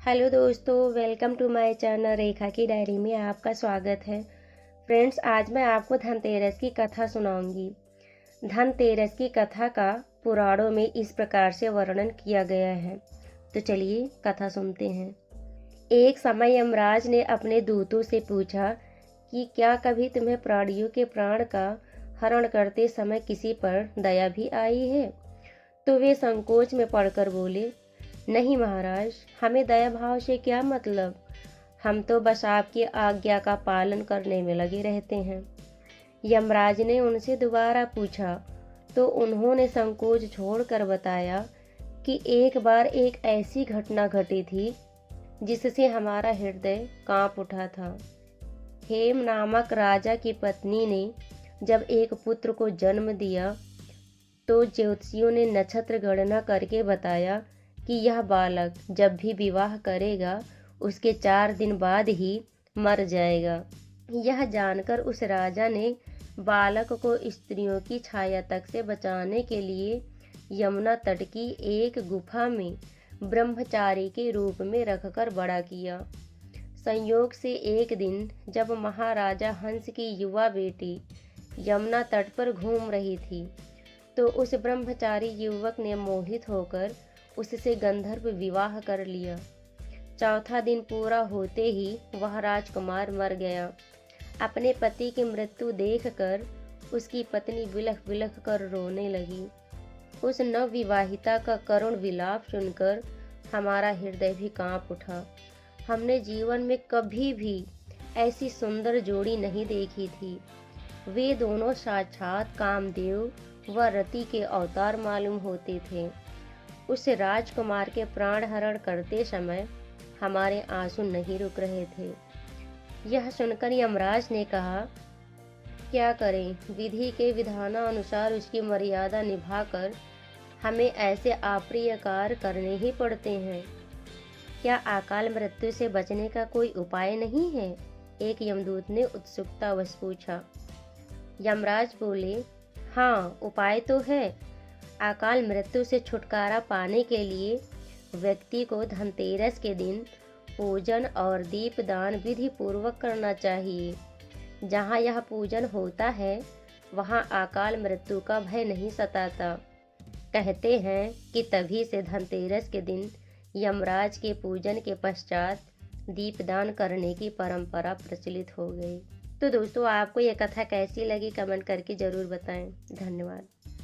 Hello दोस्तों, welcome to my channel रेखा की diary में आपका स्वागत है। फ्रेंड्स, आज मैं आपको धनतेरस की कथा सुनाऊंगी। धनतेरस की कथा का पुराणों में इस प्रकार से वर्णन किया गया है, तो चलिए कथा सुनते हैं। एक समय यमराज ने अपने दूतों से पूछा कि क्या कभी तुम्हें प्राणियों के प्राण का हरण करते समय किसी पर दया भी आई है? तो वे संकोच में पड़कर बोले, नहीं महाराज, हमें दया भाव से क्या मतलब, हम तो बस आपकी आज्ञा का पालन करने में लगे रहते हैं। यमराज ने उनसे दोबारा पूछा तो उन्होंने संकोच छोड़कर बताया कि एक बार एक ऐसी घटना घटी थी जिससे हमारा हृदय कांप उठा था। हेम नामक राजा की पत्नी ने जब एक पुत्र को जन्म दिया तो ज्योतिषियों ने नक्षत्र गणना करके बताया कि यह बालक जब भी विवाह करेगा उसके 4 दिन बाद ही मर जाएगा। यह जानकर उस राजा ने बालक को स्त्रियों की छाया तक से बचाने के लिए यमुना तट की एक गुफा में ब्रह्मचारी के रूप में रखकर बड़ा किया। संयोग से एक दिन जब महाराजा हंस की युवा बेटी यमुना तट पर घूम रही थी तो उस ब्रह्मचारी युवक ने मोहित होकर उससे गंधर्व विवाह कर लिया। चौथा दिन पूरा होते ही वह राजकुमार मर गया। अपने पति की मृत्यु देखकर उसकी पत्नी बिलख बिलख कर रोने लगी। उस नवविवाहिता का करुण विलाप सुनकर हमारा हृदय भी कांप उठा। हमने जीवन में कभी भी ऐसी सुंदर जोड़ी नहीं देखी थी। वे दोनों साक्षात कामदेव व रति के अवतार मालूम होते थे। उस राजकुमार के प्राण हरण करते समय हमारे आंसू नहीं रुक रहे थे। यह सुनकर यमराज ने कहा, क्या करें, विधि के विधानानुसार उसकी मर्यादा निभाकर हमें ऐसे अप्रिय कार्य करने ही पड़ते हैं। क्या अकाल मृत्यु से बचने का कोई उपाय नहीं है? एक यमदूत ने उत्सुकतावश पूछा। यमराज बोले, हाँ, उपाय तो है। अकाल मृत्यु से छुटकारा पाने के लिए व्यक्ति को धनतेरस के दिन पूजन और दीपदान विधि पूर्वक करना चाहिए। जहाँ यह पूजन होता है वहाँ अकाल मृत्यु का भय नहीं सताता। कहते हैं कि तभी से धनतेरस के दिन यमराज के पूजन के पश्चात दीपदान करने की परंपरा प्रचलित हो गई। तो दोस्तों, आपको यह कथा कैसी लगी कमेंट करके ज़रूर बताएं। धन्यवाद।